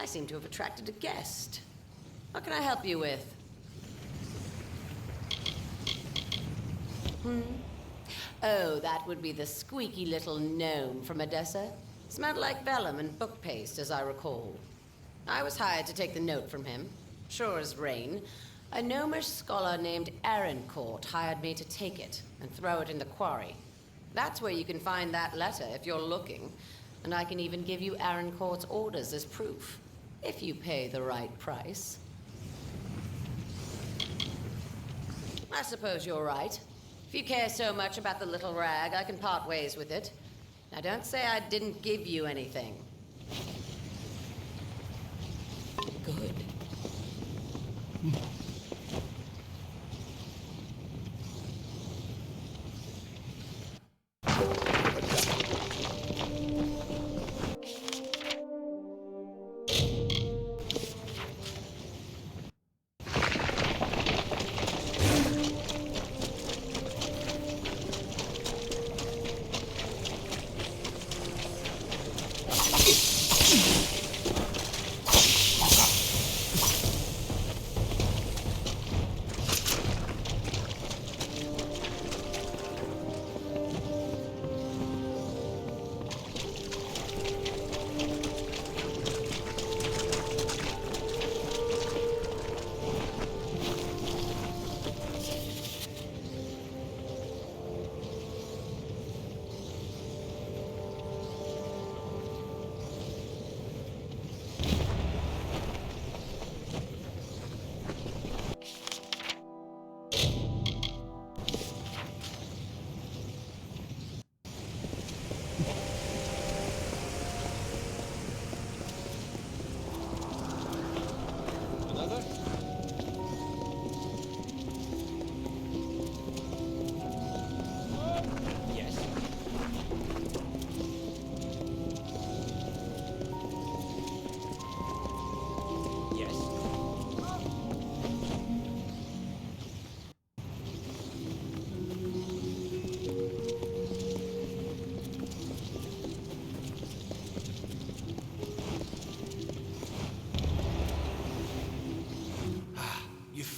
I seem to have attracted a guest. What can I help you with? Oh, that would be the squeaky little gnome from Odessa. Smelled like vellum and book paste, as I recall. I was hired to take the note from him. Sure as rain. A gnomish scholar named Arancourt hired me to take it and throw it in the quarry. That's where you can find that letter if you're looking. And I can even give you Arancourt's orders as proof, if you pay the right price. I suppose you're right. If you care so much about the little rag, I can part ways with it. Now don't say I didn't give you anything. Good.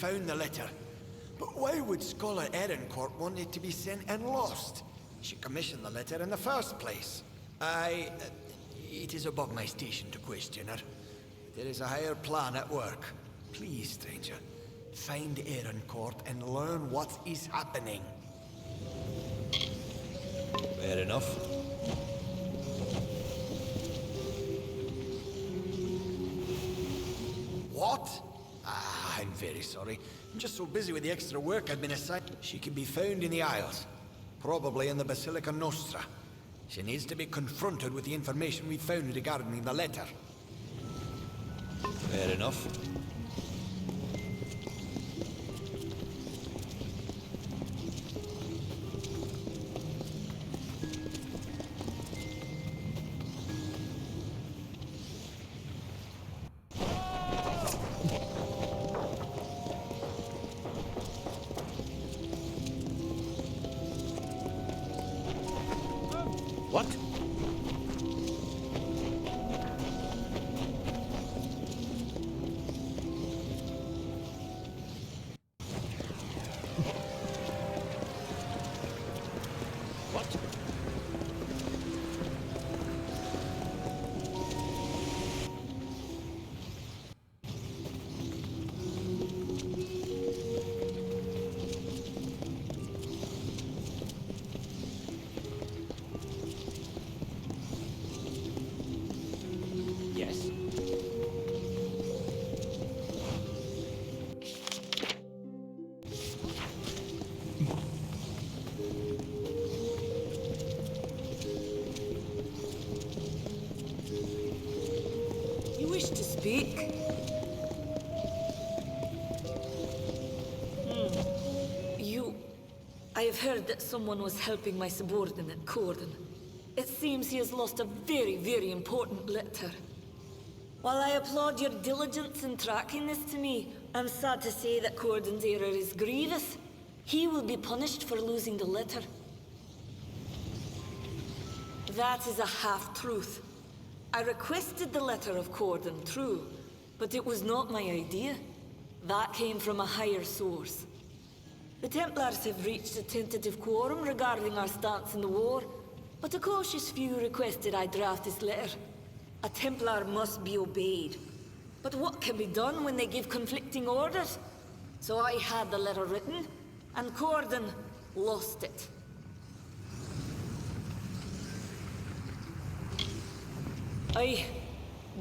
Found the letter. But why would Scholar Arancourt want it to be sent and lost? She commissioned the letter in the first place. It is above my station to question her. There is a higher plan at work. Please, stranger, find Arancourt and learn what is happening. Fair enough. What? I'm very sorry. I'm just so busy with the extra work I've been assigned. She can be found in the Isles. Probably in the Basilica Nostra. She needs to be confronted with the information we found regarding the letter. Fair enough. What? What? Yes. You wish to speak? I have heard that someone was helping my subordinate, Corden. It seems he has lost a very, very important letter. While I applaud your diligence in tracking this to me, I'm sad to say that Corden's error is grievous. He will be punished for losing the letter. That is a half-truth. I requested the letter of Corden, true, but it was not my idea. That came from a higher source. The Templars have reached a tentative quorum regarding our stance in the war, but a cautious few requested I draft this letter. A Templar must be obeyed. But what can be done when they give conflicting orders? So I had the letter written, and Corden lost it.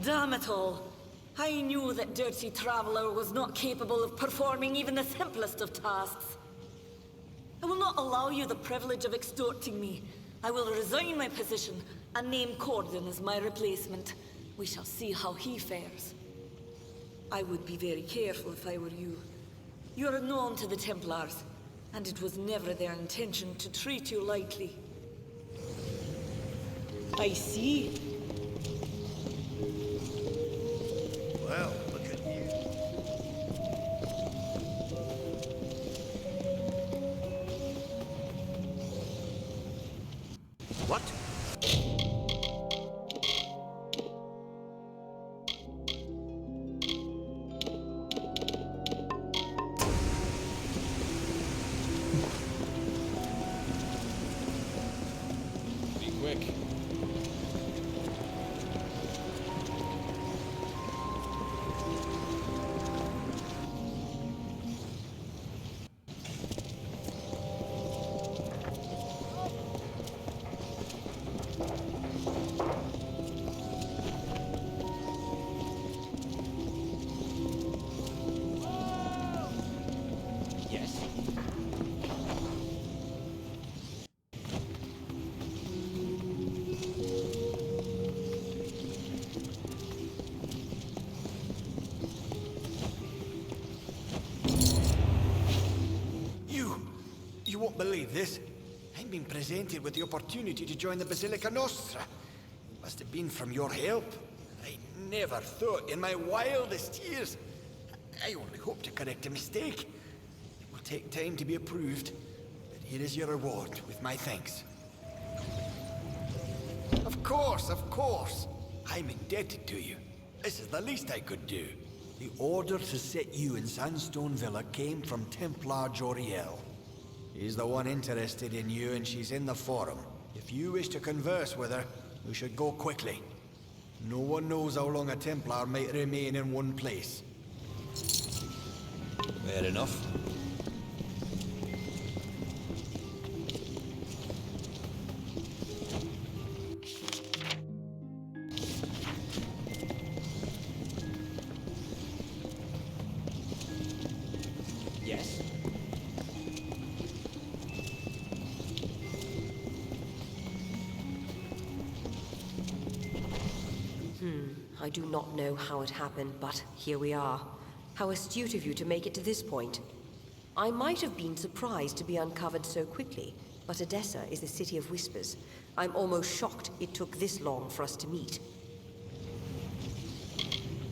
Damn it all. I knew that Dirty Traveler was not capable of performing even the simplest of tasks. I will not allow you the privilege of extorting me. I will resign my position and name Corden as my replacement. We shall see how he fares. I would be very careful if I were you. You are known to the Templars, and it was never their intention to treat you lightly. I see. Well, look at you. What? Be quick. Yes. You won't believe this. I'm being presented with the opportunity to join the Basilica Nostra. Must have been from your help. I never thought in my wildest years. I only hope to correct a mistake. It will take time to be approved, but here is your reward with my thanks. Of course. I'm indebted to you. This is the least I could do. The order to set you in Sandstone Villa came from Templar Joriel. He's the one interested in you, and she's in the forum. If you wish to converse with her, we should go quickly. No one knows how long a Templar might remain in one place. Fair enough. Yes. I do not know how it happened, but here we are. How astute of you to make it to this point. I might have been surprised to be uncovered so quickly, but Edessa is the city of whispers. I'm almost shocked it took this long for us to meet.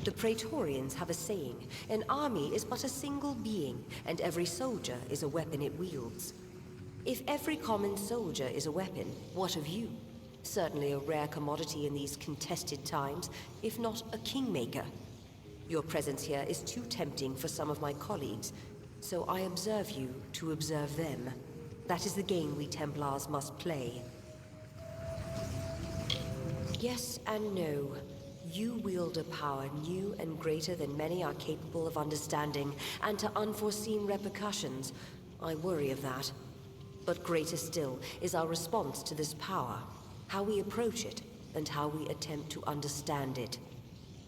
The Praetorians have a saying, an army is but a single being, and every soldier is a weapon it wields. If every common soldier is a weapon, what of you? Certainly a rare commodity in these contested times, if not a kingmaker. Your presence here is too tempting for some of my colleagues, so I observe you to observe them. That is the game we Templars must play. Yes and no. You wield a power new and greater than many are capable of understanding, and to unforeseen repercussions. I worry of that. But greater still is our response to this power. How we approach it, and how we attempt to understand it.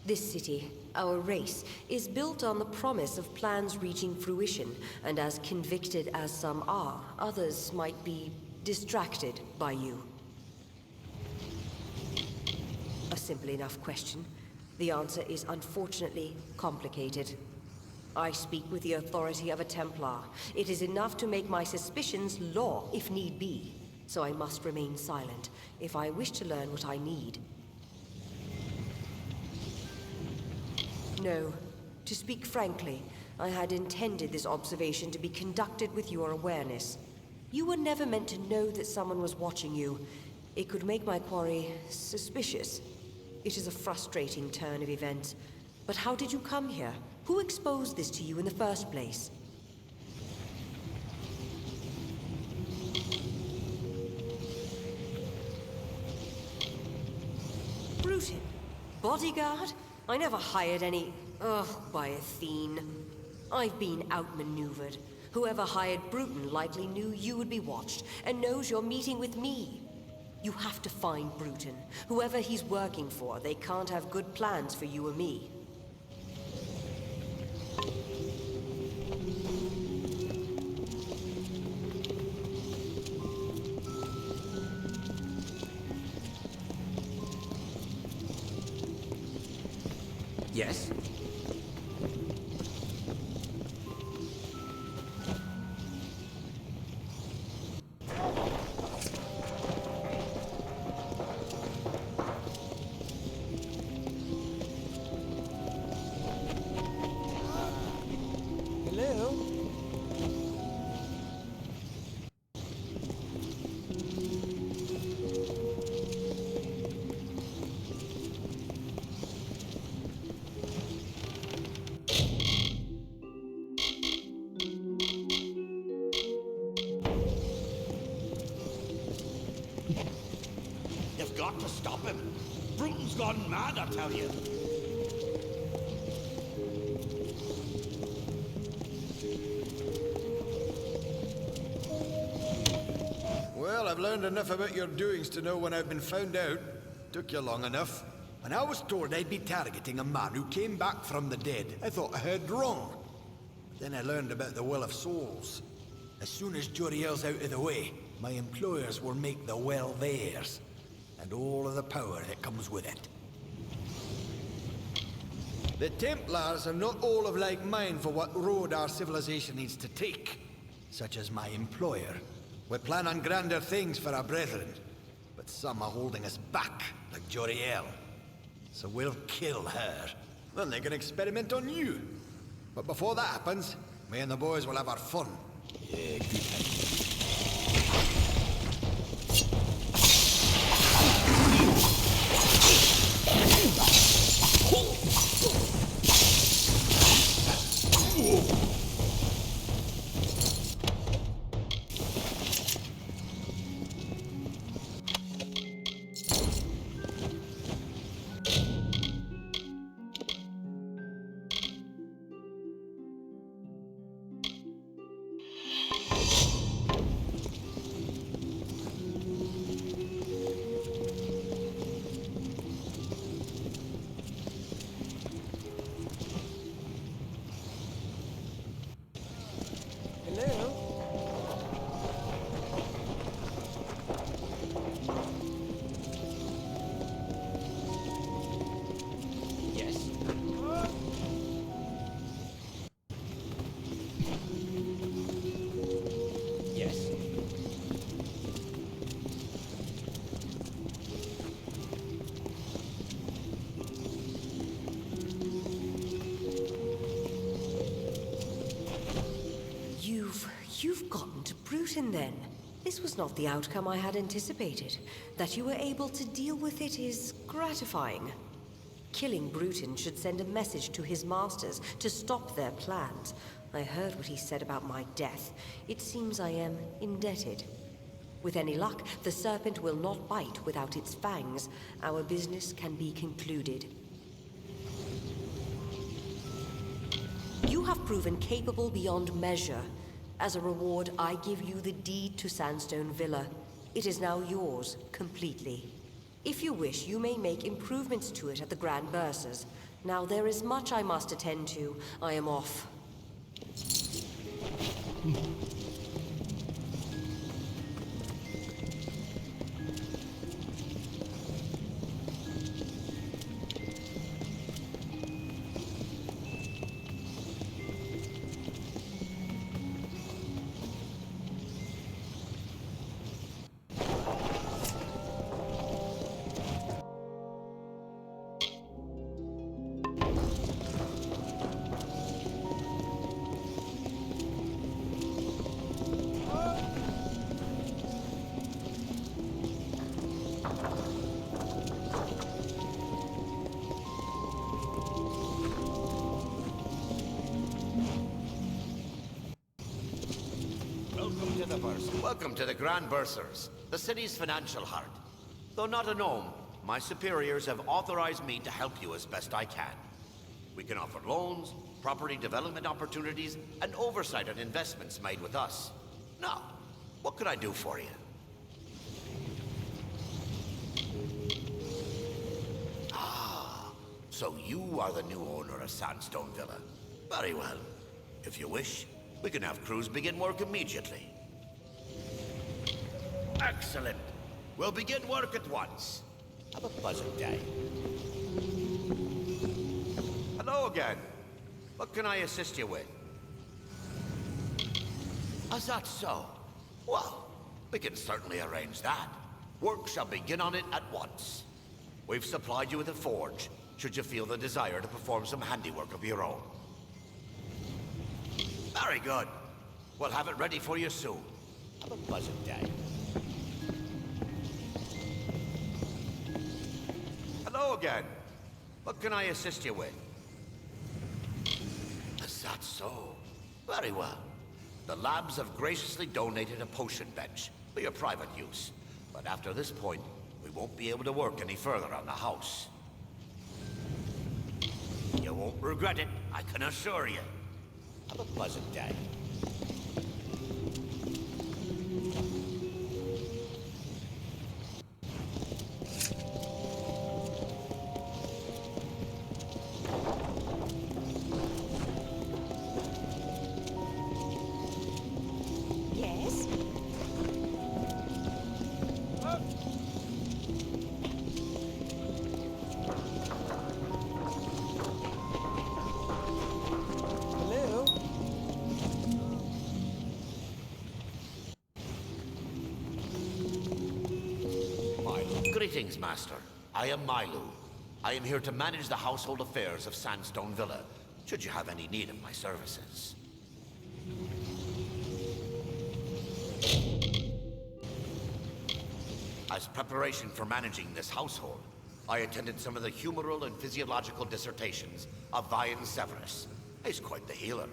This city, our race, is built on the promise of plans reaching fruition, and as convicted as some are, others might be distracted by you. A simple enough question. The answer is unfortunately complicated. I speak with the authority of a Templar. It is enough to make my suspicions law, if need be. So I must remain silent, if I wish to learn what I need. No. To speak frankly, I had intended this observation to be conducted with your awareness. You were never meant to know that someone was watching you. It could make my quarry suspicious. It is a frustrating turn of events. But how did you come here? Who exposed this to you in the first place? Bruton? Bodyguard? I never hired any... Ugh, by Athene. I've been outmaneuvered. Whoever hired Bruton likely knew you would be watched, and knows you're meeting with me. You have to find Bruton. Whoever he's working for, they can't have good plans for you or me. Yes? Hello? You've got to stop him. Bruton's gone mad, I tell you. Well, I've learned enough about your doings to know when I've been found out. Took you long enough. When I was told I'd be targeting a man who came back from the dead, I thought I heard wrong. Then I learned about the Well of Souls. As soon as Joriel's out of the way, my employers will make the well theirs. And all of the power that comes with it. The Templars are not all of like mind for what road our civilization needs to take. Such as my employer. We plan on grander things for our brethren. But some are holding us back, like Joriel. So we'll kill her. Then they can experiment on you. But before that happens, me and the boys will have our fun. Yeah, good time. Hello? Yes? Yes? You've gotten to Bruton then. This was not the outcome I had anticipated. That you were able to deal with it is gratifying. Killing Bruton should send a message to his masters to stop their plans. I heard what he said about my death. It seems I am indebted. With any luck, the serpent will not bite without its fangs. Our business can be concluded. You have proven capable beyond measure. As a reward, I give you the deed to Sandstone Villa. It is now yours, completely. If you wish, you may make improvements to it at the Grand Bursars. Now, there is much I must attend to. I am off. the Bursar. Welcome to the Grand Bursars, the city's financial heart. Though not a gnome, my superiors have authorized me to help you as best I can. We can offer loans, property development opportunities, and oversight on investments made with us. Now, what could I do for you? So you are the new owner of Sandstone Villa. Very well. If you wish, we can have crews begin work immediately. Excellent. We'll begin work at once. Have a pleasant day. Hello again. What can I assist you with? Is that so? Well, we can certainly arrange that. Work shall begin on it at once. We've supplied you with a forge, should you feel the desire to perform some handiwork of your own. Very good. We'll have it ready for you soon. Have a pleasant day. Hello again. What can I assist you with? Is that so? Very well. The labs have graciously donated a potion bench for your private use. But after this point, we won't be able to work any further on the house. You won't regret it, I can assure you. Have a pleasant day. Yes? Hello? Milo. Greetings, Master. I am Milo. I am here to manage the household affairs of Sandstone Villa, should you have any need of my services. As preparation for managing this household, I attended some of the humoral and physiological dissertations of Vian Severus. He's quite the healer.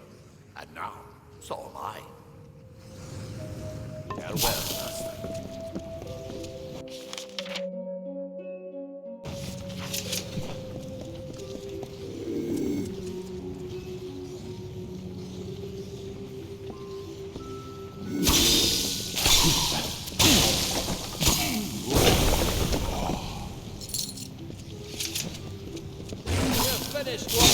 And now, so am I. Farewell, Master. Finished, one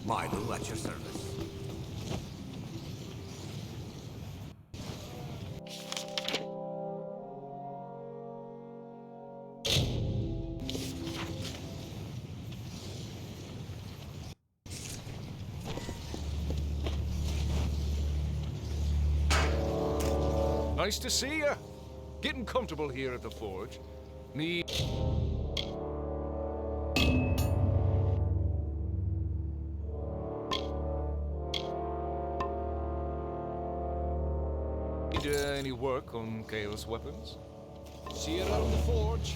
Milo, at your service. Nice to see you. Getting comfortable here at the forge. Need any work on Chaos weapons? See you around the forge.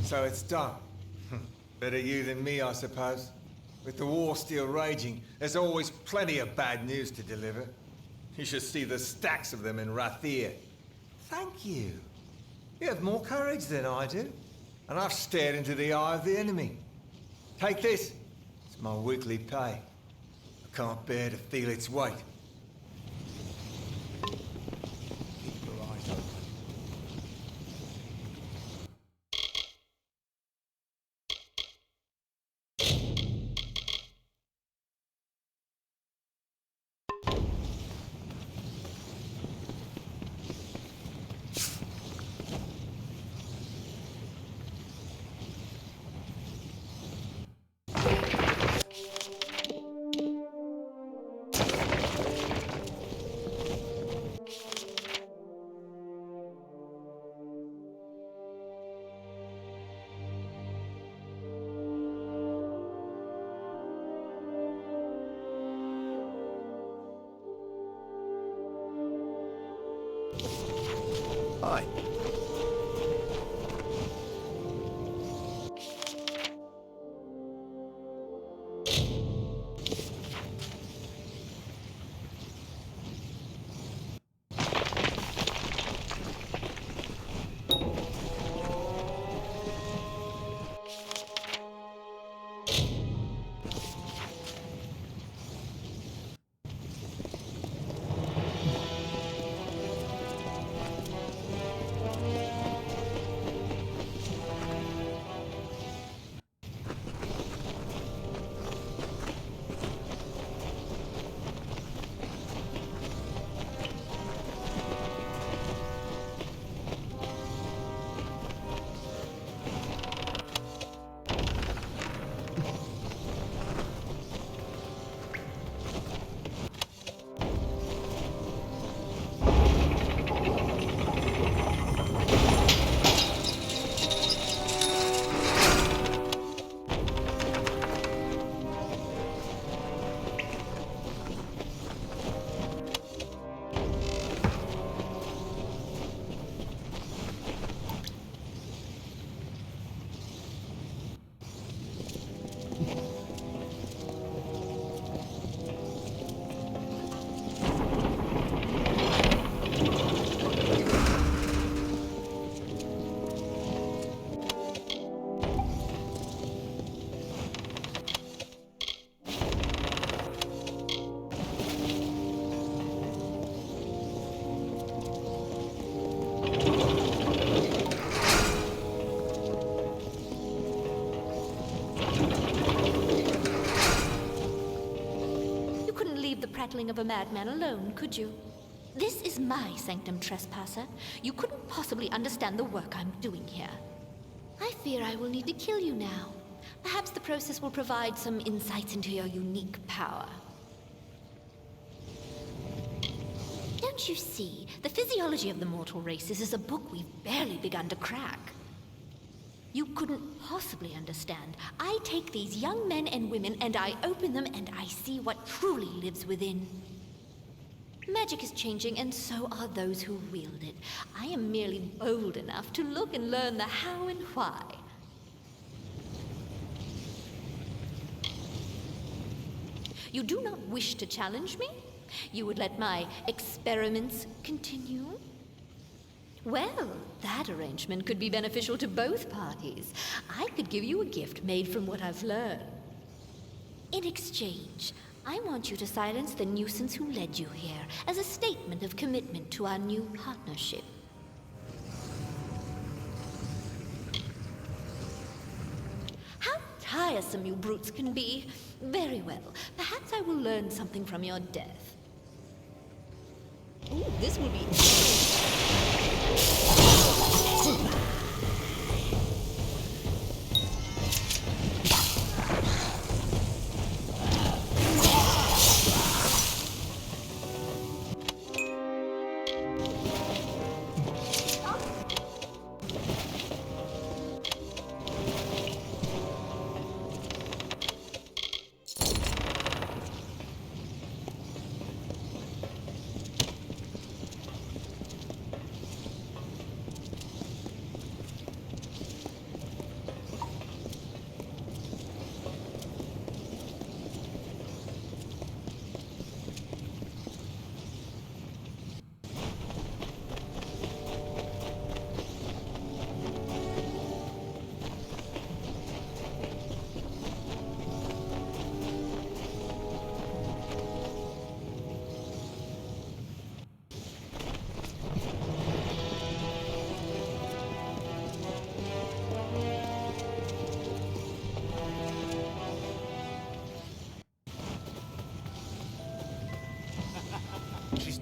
So it's done. Better you than me, I suppose. With the war still raging, there's always plenty of bad news to deliver. You should see the stacks of them in Rathir. Thank you. You have more courage than I do. And I've stared into the eye of the enemy. Take this. It's my weekly pay. I can't bear to feel its weight. Keep your eyes open. Aye. prattling of a madman alone, could you? This is my sanctum, trespasser. You couldn't possibly understand the work I'm doing here. I fear I will need to kill you now. Perhaps the process will provide some insights into your unique power. Don't you see? The physiology of the mortal races is a book we've barely begun to crack. You couldn't possibly understand. I take these young men and women and I open them and I see what truly lives within. Magic is changing and so are those who wield it. I am merely bold enough to look and learn the how and why. You do not wish to challenge me? You would let my experiments continue? Well, that arrangement could be beneficial to both parties. I could give you a gift made from what I've learned. In exchange, I want you to silence the nuisance who led you here as a statement of commitment to our new partnership. How tiresome you brutes can be. Very well. Perhaps I will learn something from your death. Ooh, this will be...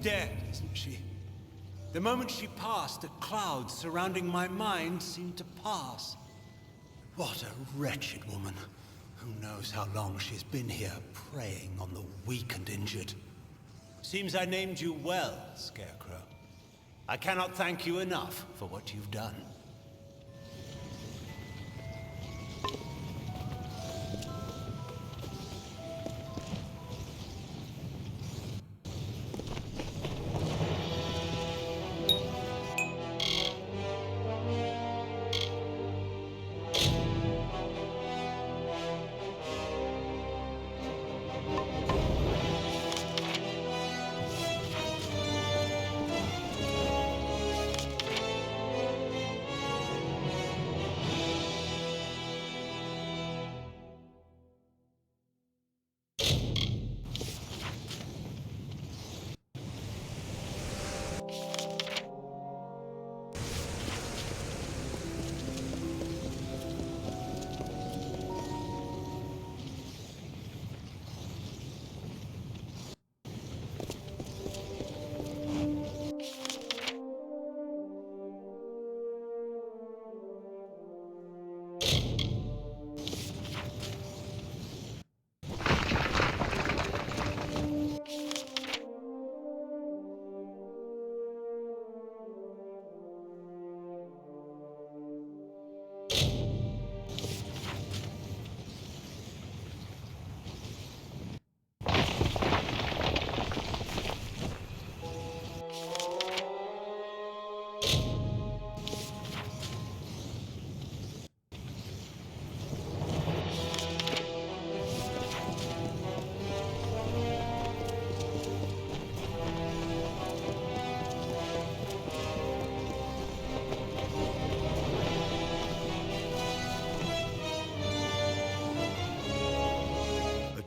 dead, isn't she? The moment she passed, the clouds surrounding my mind seemed to pass. What a wretched woman. Who knows how long she's been here, preying on the weak and injured. Seems I named you well, Scarecrow. I cannot thank you enough for what you've done.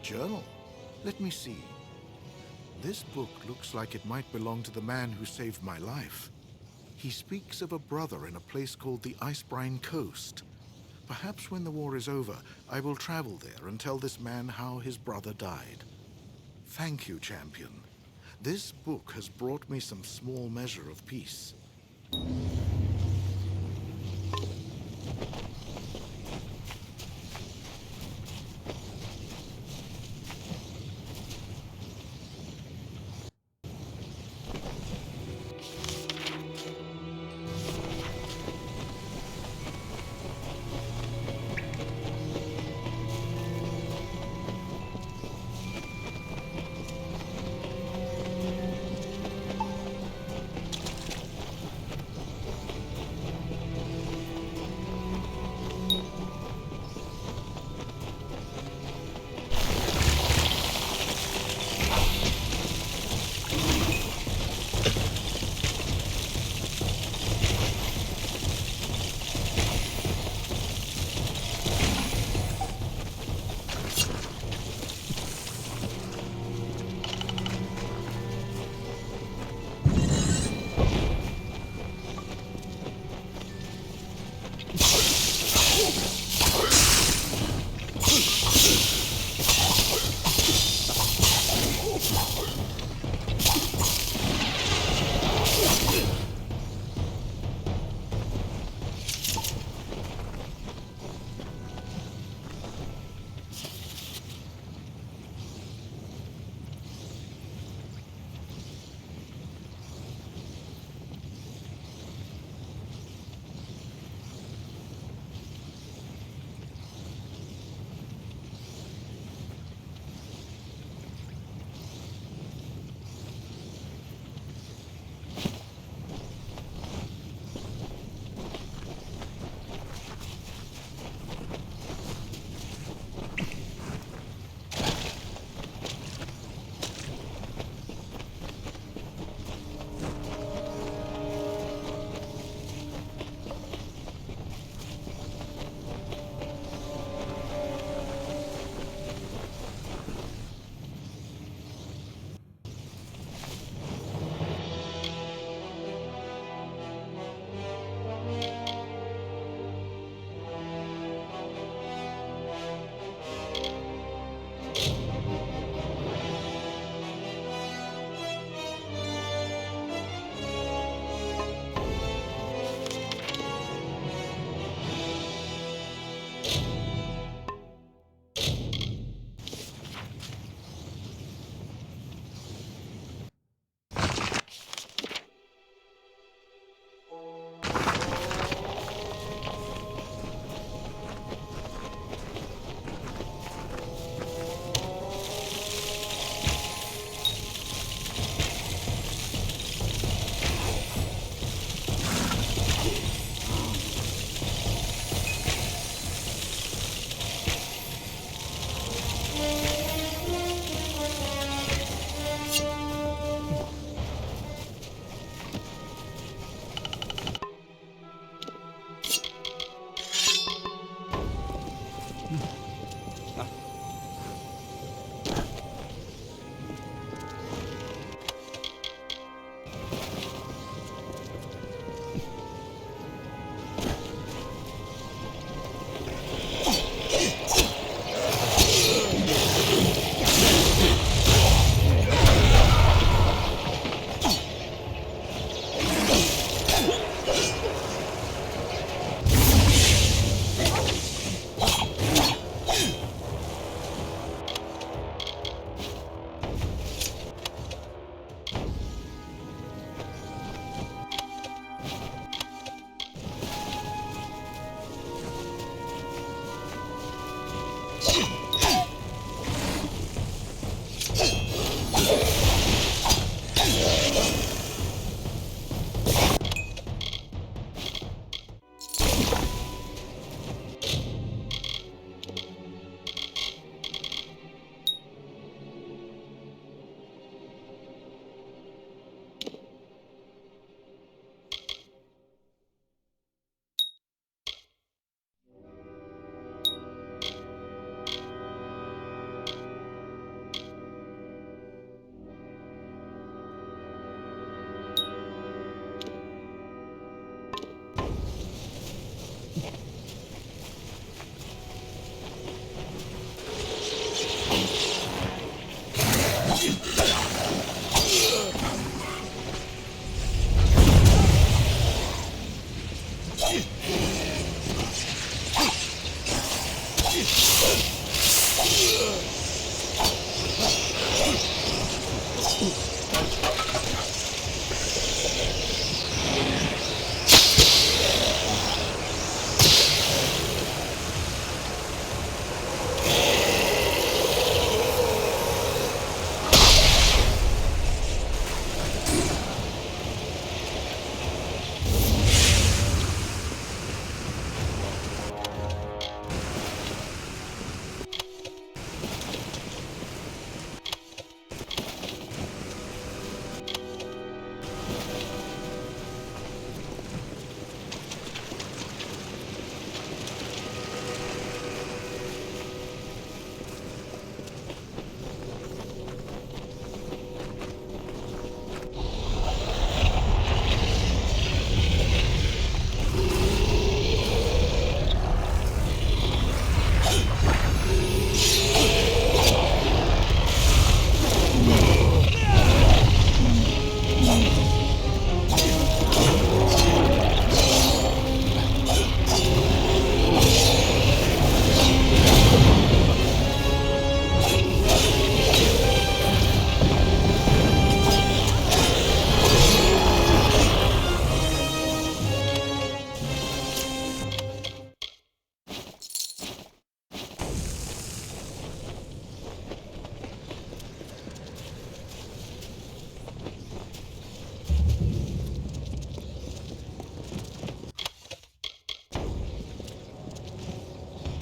Journal? Let me see. This book looks like it might belong to the man who saved my life. He speaks of a brother in a place called the Icebrine Coast. Perhaps when the war is over, I will travel there and tell this man how his brother died. Thank you, champion. This book has brought me some small measure of peace.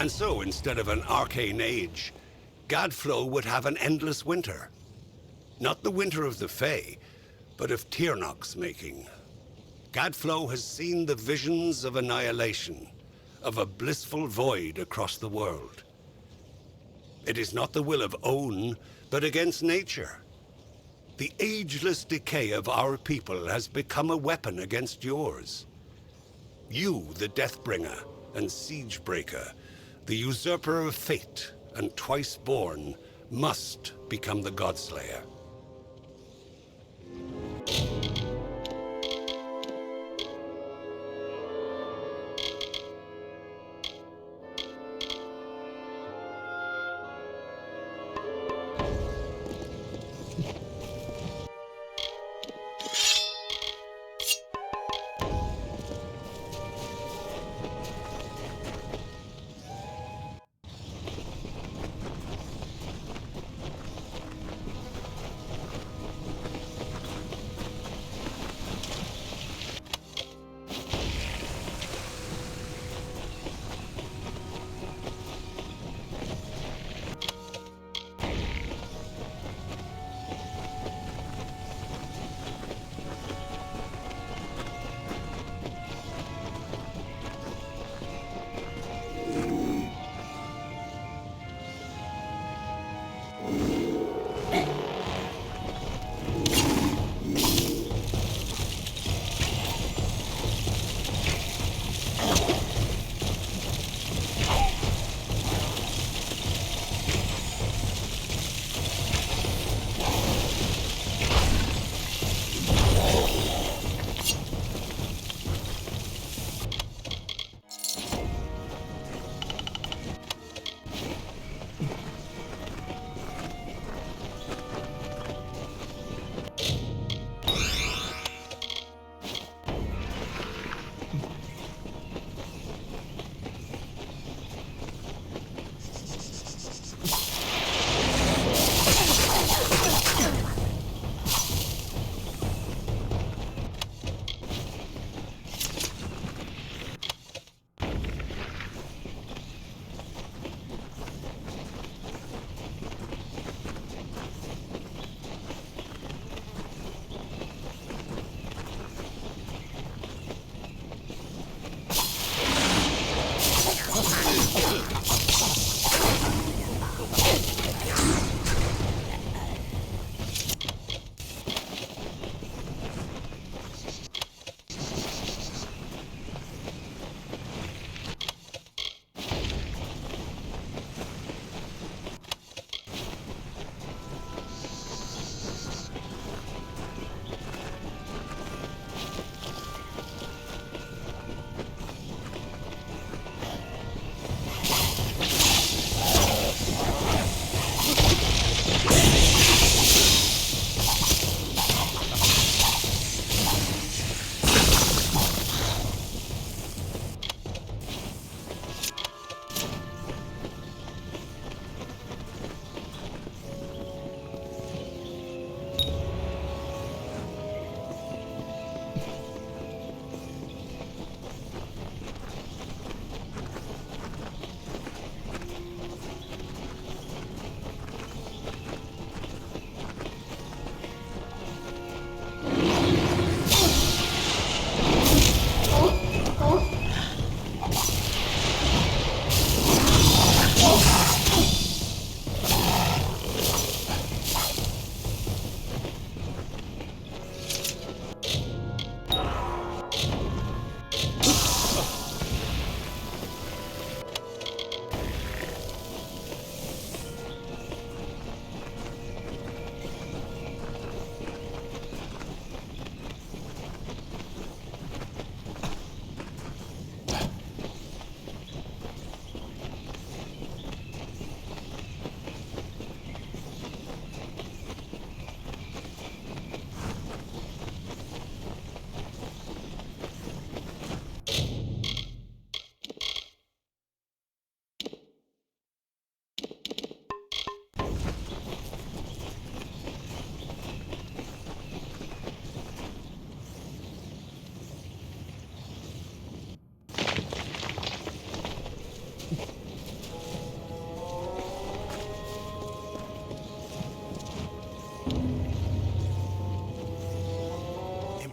And so, instead of an arcane age, Gadflow would have an endless winter. Not the winter of the Fae, but of Tyrnok's making. Gadflow has seen the visions of annihilation, of a blissful void across the world. It is not the will of Own, but against nature. The ageless decay of our people has become a weapon against yours. You, the Deathbringer and Siegebreaker, the usurper of fate and twice born, must become the Godslayer.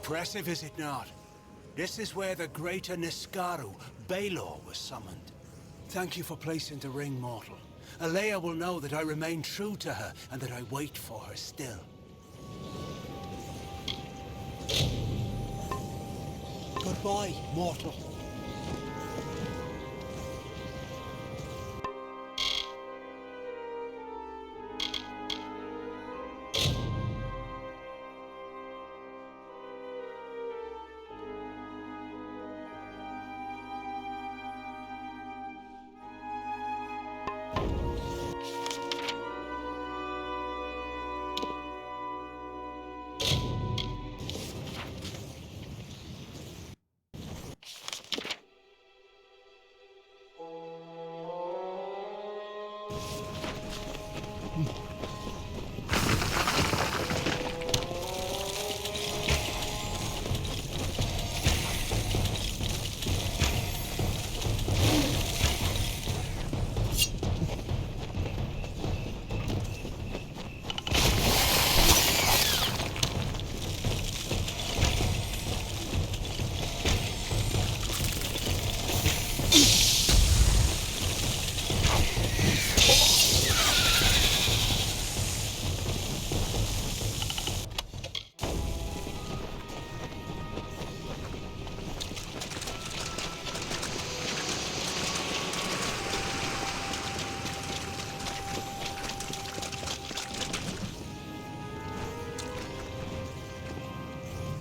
Impressive, is it not? This is where the greater Niskaru, Baelor, was summoned. Thank you for placing the ring, mortal. Alea will know that I remain true to her, and that I wait for her still. Goodbye, mortal.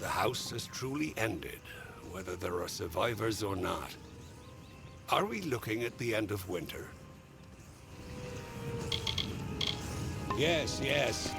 The house has truly ended, whether there are survivors or not. Are we looking at the end of winter? Yes, yes.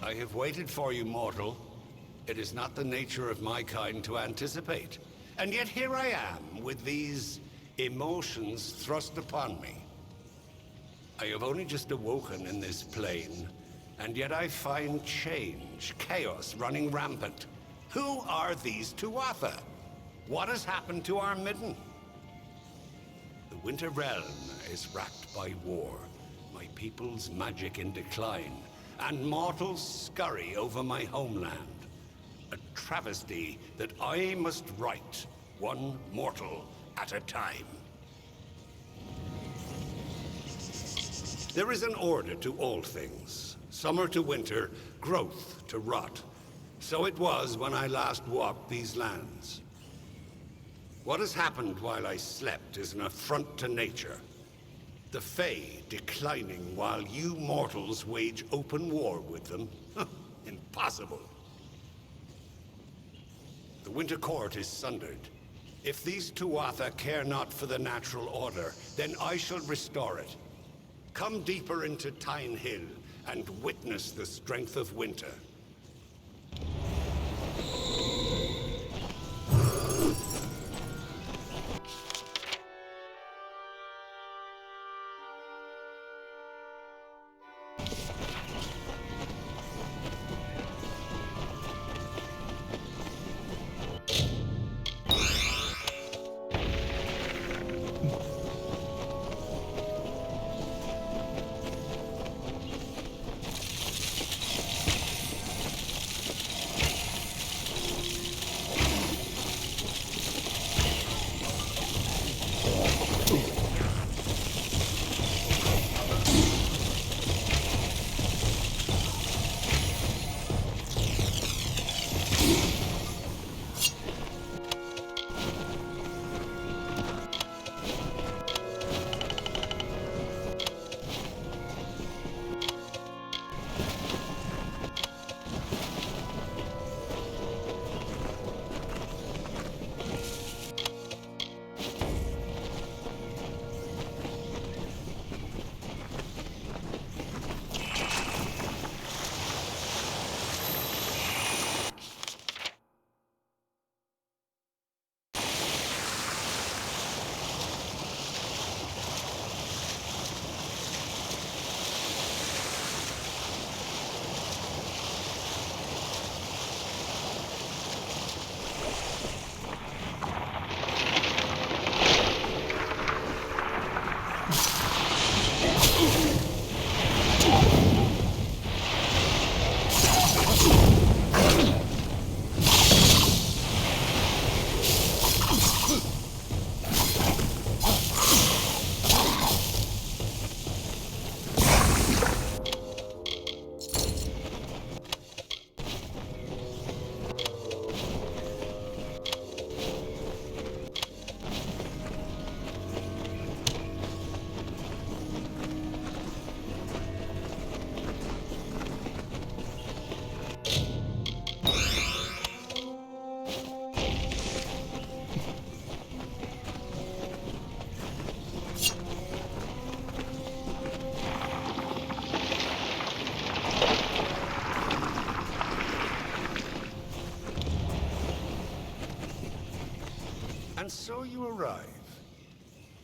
I have waited for you, mortal. It is not the nature of my kind to anticipate. And yet here I am, with these emotions thrust upon me. I have only just awoken in this plane, and yet I find change, chaos running rampant. Who are these Tuatha? What has happened to our midden? The Winter Realm is racked by war, my people's magic in decline, and mortals scurry over my homeland. A travesty that I must right, one mortal at a time. There is an order to all things. Summer to winter, growth to rot. So it was when I last walked these lands. What has happened while I slept is an affront to nature. The Fae declining while you mortals wage open war with them? Impossible. The Winter Court is sundered. If these Tuatha care not for the natural order, then I shall restore it. Come deeper into Tyne Hill and witness the strength of winter.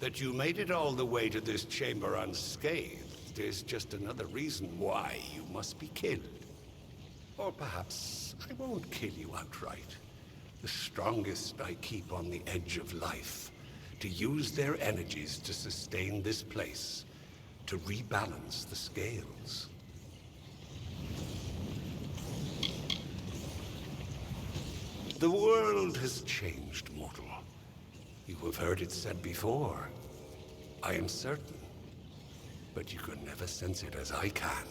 That you made it all the way to this chamber unscathed is just another reason why you must be killed. Or perhaps I won't kill you outright. The strongest I keep on the edge of life, to use their energies to sustain this place, to rebalance the scales. The world has changed, mortal. You have heard it said before. I am certain. But you can never sense it as I can.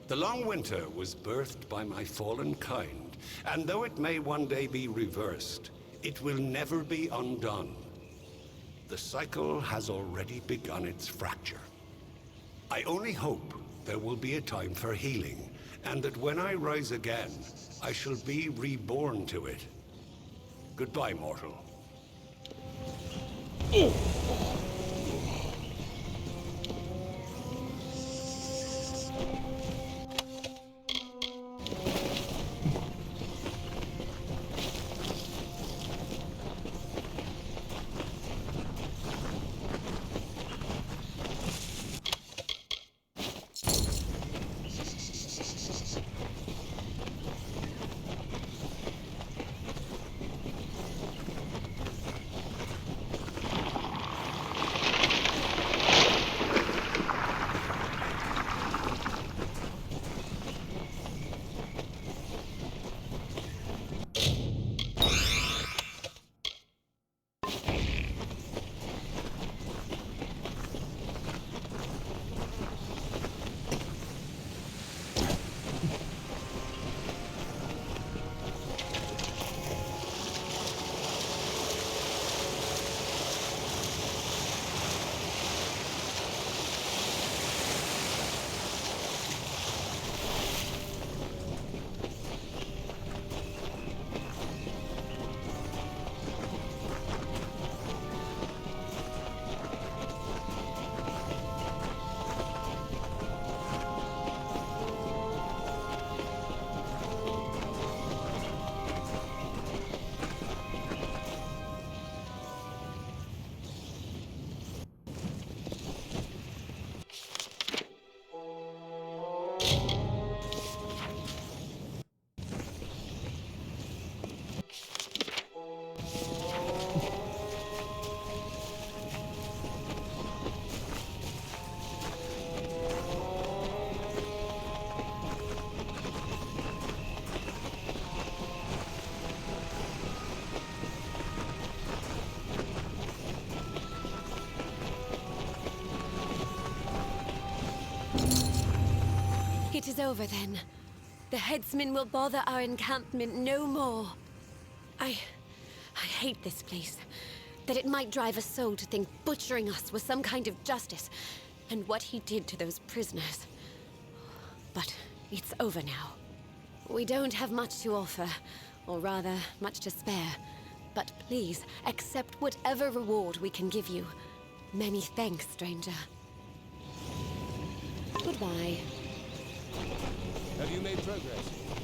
The long winter was birthed by my fallen kind, and though it may one day be reversed, it will never be undone. The cycle has already begun its fracture. I only hope there will be a time for healing, and that when I rise again, I shall be reborn to it. Goodbye, mortal. It is over then. The headsman will bother our encampment no more. I hate this place. That it might drive a soul to think butchering us was some kind of justice, and what he did to those prisoners. But it's over now. We don't have much to offer, or rather, much to spare. But please, accept whatever reward we can give you. Many thanks, stranger. Goodbye. Have you made progress?